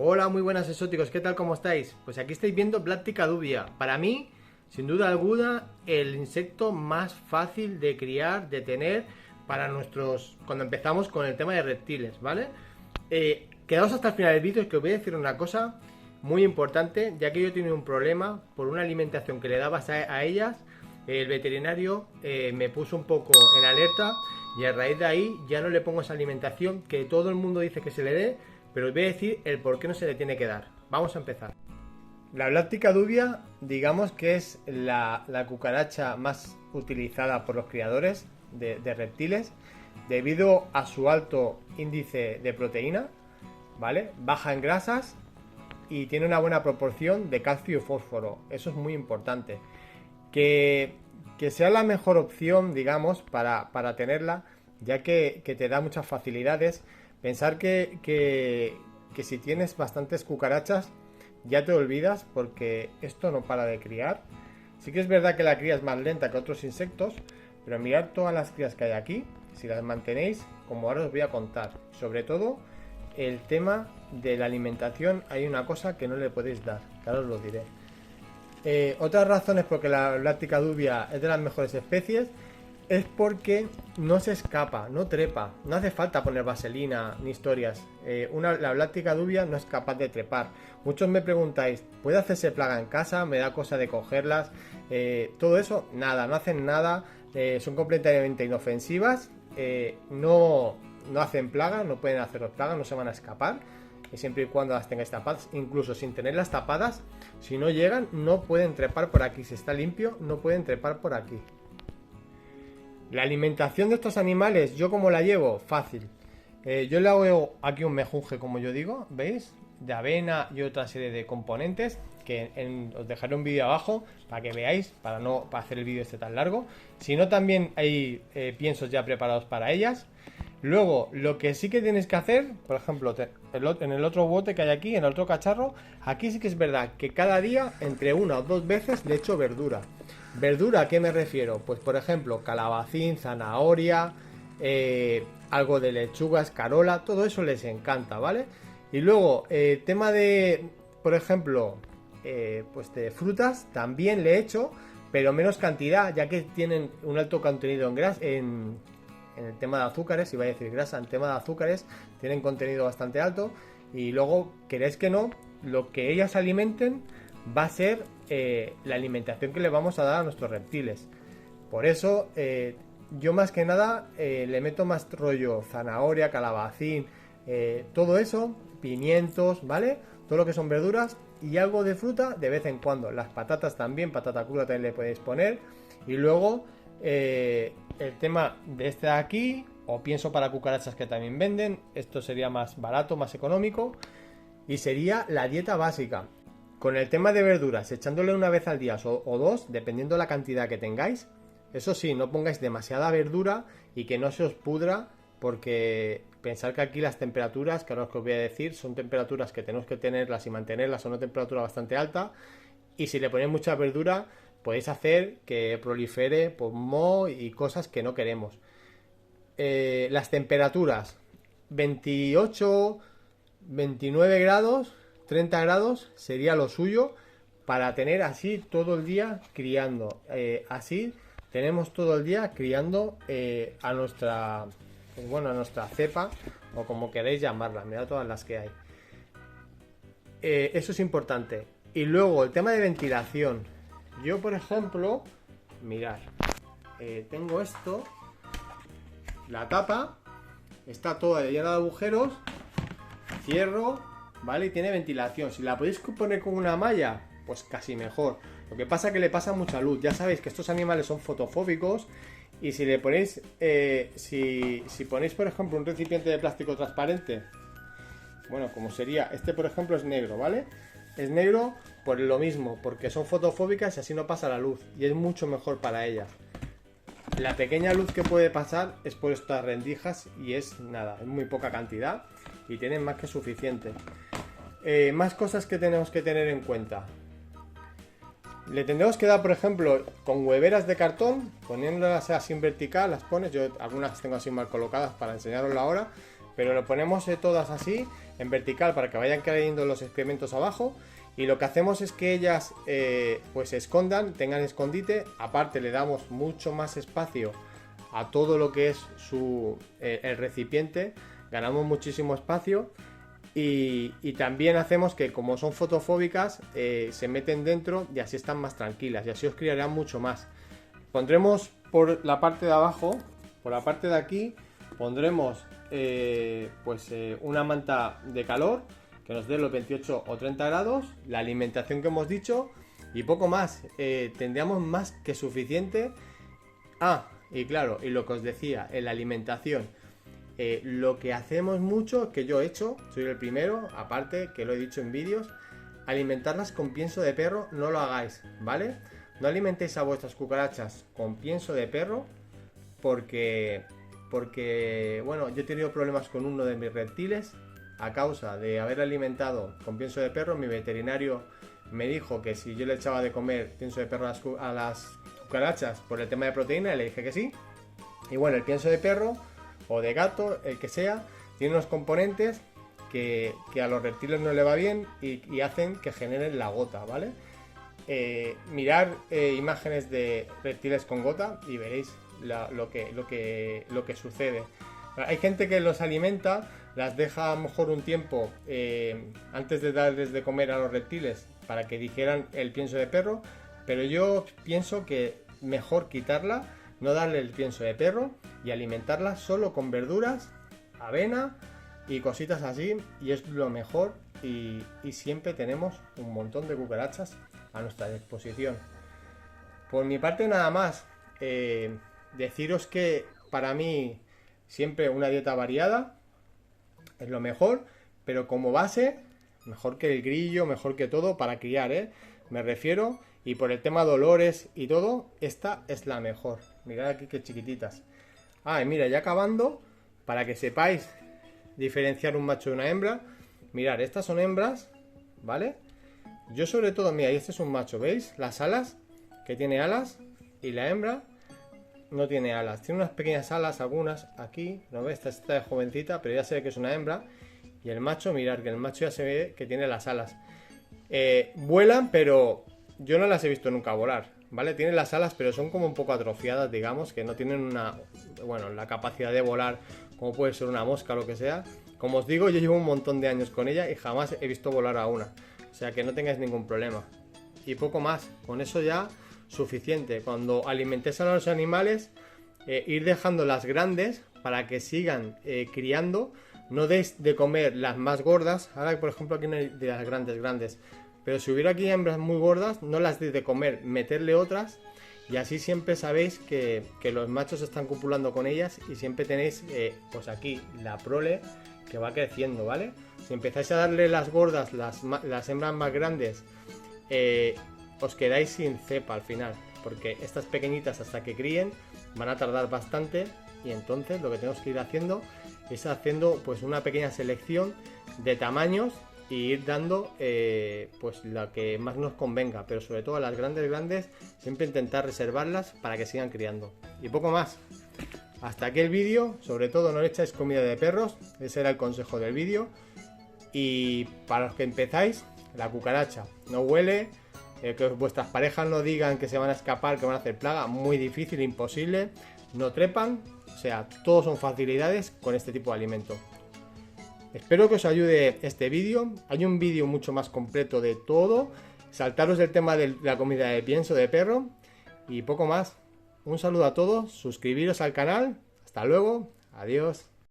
Hola, muy buenas exóticos, ¿qué tal? ¿Cómo estáis? Pues aquí estáis viendo Blattica dubia. Para mí, sin duda alguna, el insecto más fácil de criar, de tener cuando empezamos con el tema de reptiles, ¿vale? Quedaos hasta el final del vídeo, que os voy a decir una cosa muy importante, ya que yo he tenido un problema por una alimentación que le dabas a ellas. El veterinario me puso un poco en alerta y a raíz de ahí ya no le pongo esa alimentación que todo el mundo dice que se le dé, pero os voy a decir el por qué no se le tiene que dar. Vamos a empezar. La Blattica dubia, digamos que es la cucaracha más utilizada por los criadores de reptiles debido a su alto índice de proteína, ¿vale? Baja en grasas y tiene una buena proporción de calcio y fósforo. Eso es muy importante. Que sea la mejor opción, digamos, para tenerla, ya que te da muchas facilidades. Pensar que si tienes bastantes cucarachas ya te olvidas, porque esto no para de criar. Sí que es verdad que la cría es más lenta que otros insectos, pero mirad todas las crías que hay aquí, si las mantenéis, como ahora os voy a contar. Sobre todo el tema de la alimentación, hay una cosa que no le podéis dar, que ahora os lo diré. Otras razones por que la Blattica dubia es de las mejores especies es porque no se escapa, no trepa, no hace falta poner vaselina ni historias. La Blattica dubia no es capaz de trepar. Muchos me preguntáis, ¿puede hacerse plaga en casa? ¿Me da cosa de cogerlas? Todo eso, nada, no hacen nada, son completamente inofensivas, no hacen plaga, no pueden haceros plaga, no se van a escapar. Y siempre y cuando las tengáis tapadas, incluso sin tenerlas tapadas, si no llegan, no pueden trepar por aquí. Si está limpio, no pueden trepar por aquí. La alimentación de estos animales, ¿yo cómo la llevo? Fácil. Yo le hago aquí un mejunje, como yo digo, ¿veis? De avena y otra serie de componentes, que os dejaré un vídeo abajo para que veáis, para hacer el vídeo este tan largo. Si no, también hay piensos ya preparados para ellas. Luego, lo que sí que tienes que hacer, por ejemplo, en el otro bote que hay aquí, en el otro cacharro, aquí sí que es verdad que cada día, entre una o dos veces, le echo verdura. ¿Verdura a qué me refiero? Pues por ejemplo, calabacín, zanahoria, algo de lechuga, escarola, todo eso les encanta, ¿vale? Y luego, tema de, por ejemplo, pues de frutas, también le echo, pero menos cantidad, ya que tienen un alto contenido en grasa, en el tema de azúcares, iba a decir grasa, en tema de azúcares, tienen contenido bastante alto. Y luego, queréis que no, lo que ellas alimenten va a ser la alimentación que le vamos a dar a nuestros reptiles. Por eso yo más que nada le meto más rollo zanahoria, calabacín, todo eso, pimientos, ¿vale? Todo lo que son verduras y algo de fruta de vez en cuando. Las patatas también, patata cruda también le podéis poner. Y luego el tema de este de aquí, o pienso para cucarachas que también venden, esto sería más barato, más económico, y sería la dieta básica. Con el tema de verduras, echándole una vez al día o dos, dependiendo de la cantidad que tengáis. Eso sí, no pongáis demasiada verdura y que no se os pudra, porque pensar que aquí las temperaturas, que ahora os voy a decir, son temperaturas que tenemos que tenerlas y mantenerlas a una temperatura bastante alta. Y si le ponéis mucha verdura, podéis hacer que prolifere pues, moho y cosas que no queremos. Las temperaturas, 28, 29 grados... 30 grados sería lo suyo para tener así todo el día criando. Así tenemos todo el día criando a nuestra, pues bueno, a nuestra cepa, o como queréis llamarla. Mirad todas las que hay. Eso es importante. Y luego el tema de ventilación. Yo, por ejemplo, mirad, tengo esto, la tapa está toda llena de agujeros, cierro. ¿Vale? Y tiene ventilación. Si la podéis poner con una malla, pues casi mejor. Lo que pasa es que le pasa mucha luz. Ya sabéis que estos animales son fotofóbicos. Y si le ponéis, si ponéis por ejemplo un recipiente de plástico transparente, bueno, como sería, este por ejemplo es negro, ¿vale? Es negro por lo mismo, porque son fotofóbicas y así no pasa la luz. Y es mucho mejor para ellas. La pequeña luz que puede pasar es por estas rendijas y es nada, es muy poca cantidad y tienen más que suficiente. Más cosas que tenemos que tener en cuenta. Le tendremos que dar, por ejemplo, con hueveras de cartón, poniéndolas así en vertical, las pones, yo algunas tengo así mal colocadas para enseñaroslo ahora, pero lo ponemos todas así en vertical para que vayan cayendo los excrementos abajo. Y lo que hacemos es que ellas pues se escondan, tengan escondite. Aparte le damos mucho más espacio a todo lo que es el recipiente. Ganamos muchísimo espacio. Y también hacemos que, como son fotofóbicas, se meten dentro y así están más tranquilas. Y así os criarán mucho más. Pondremos por la parte de abajo, por la parte de aquí, pondremos una manta de calor que nos dé los 28 o 30 grados, la alimentación que hemos dicho y poco más. Tendríamos más que suficiente. Y claro, y lo que os decía, en la alimentación, lo que hacemos mucho, que yo he hecho, soy el primero, aparte que lo he dicho en vídeos, alimentarlas con pienso de perro. No lo hagáis, ¿vale? No alimentéis a vuestras cucarachas con pienso de perro porque bueno, yo he tenido problemas con uno de mis reptiles a causa de haber alimentado con pienso de perro. Mi veterinario me dijo que si yo le echaba de comer pienso de perro a las cucarachas por el tema de proteína, y le dije que sí. Y bueno, el pienso de perro o de gato, el que sea, tiene unos componentes que a los reptiles no le va bien y hacen que generen la gota, ¿vale? Mirar imágenes de reptiles con gota y veréis lo que sucede. Hay gente que los alimenta, las deja a lo mejor un tiempo antes de darles de comer a los reptiles para que digieran el pienso de perro, pero yo pienso que mejor quitarla, no darle el pienso de perro y alimentarla solo con verduras, avena y cositas así, y es lo mejor. Y siempre tenemos un montón de cucarachas a nuestra disposición. Por mi parte nada más. Deciros que para mí siempre una dieta variada es lo mejor, pero como base, mejor que el grillo, mejor que todo para criar, me refiero. Y por el tema dolores y todo, esta es la mejor. Mirad aquí qué chiquititas. Y mira, ya acabando, para que sepáis diferenciar un macho de una hembra. Mirad, estas son hembras, ¿vale? Yo sobre todo, mira, y este es un macho, ¿veis? Las alas, que tiene alas, y la hembra no tiene alas. Tiene unas pequeñas alas, algunas aquí, ¿no ves? Esta está de jovencita, pero ya se ve que es una hembra. Y el macho, mirad, que el macho ya se ve que tiene las alas. Vuelan, pero yo no las he visto nunca volar, ¿vale? Tienen las alas, pero son como un poco atrofiadas, digamos, que no tienen la capacidad de volar como puede ser una mosca o lo que sea. Como os digo, yo llevo un montón de años con ella y jamás he visto volar a una. O sea que no tengáis ningún problema. Y poco más, con eso ya suficiente. Cuando alimentéis a los animales, ir dejando las grandes para que sigan criando. No deis de comer las más gordas. Ahora, por ejemplo, aquí no hay de las grandes. Pero si hubiera aquí hembras muy gordas, no las deis de comer, meterle otras. Y así siempre sabéis que los machos están copulando con ellas y siempre tenéis, pues aquí, la prole que va creciendo, ¿vale? Si empezáis a darle las gordas, las hembras más grandes, os quedáis sin cepa al final, porque estas pequeñitas hasta que críen van a tardar bastante. Y entonces lo que tenemos que ir haciendo es pues una pequeña selección de tamaños y ir dando pues la que más nos convenga, pero sobre todo a las grandes siempre intentar reservarlas para que sigan criando. Y poco más. Hasta aquí el vídeo. Sobre todo no le echáis comida de perros, ese era el consejo del vídeo. Y para los que empezáis, la cucaracha no huele, que vuestras parejas no digan que se van a escapar, que van a hacer plaga, muy difícil, imposible, no trepan, o sea, todo son facilidades con este tipo de alimento. Espero que os ayude este vídeo. Hay un vídeo mucho más completo de todo. Saltaros el tema de la comida de pienso de perro. Y poco más. Un saludo a todos. Suscribiros al canal. Hasta luego. Adiós.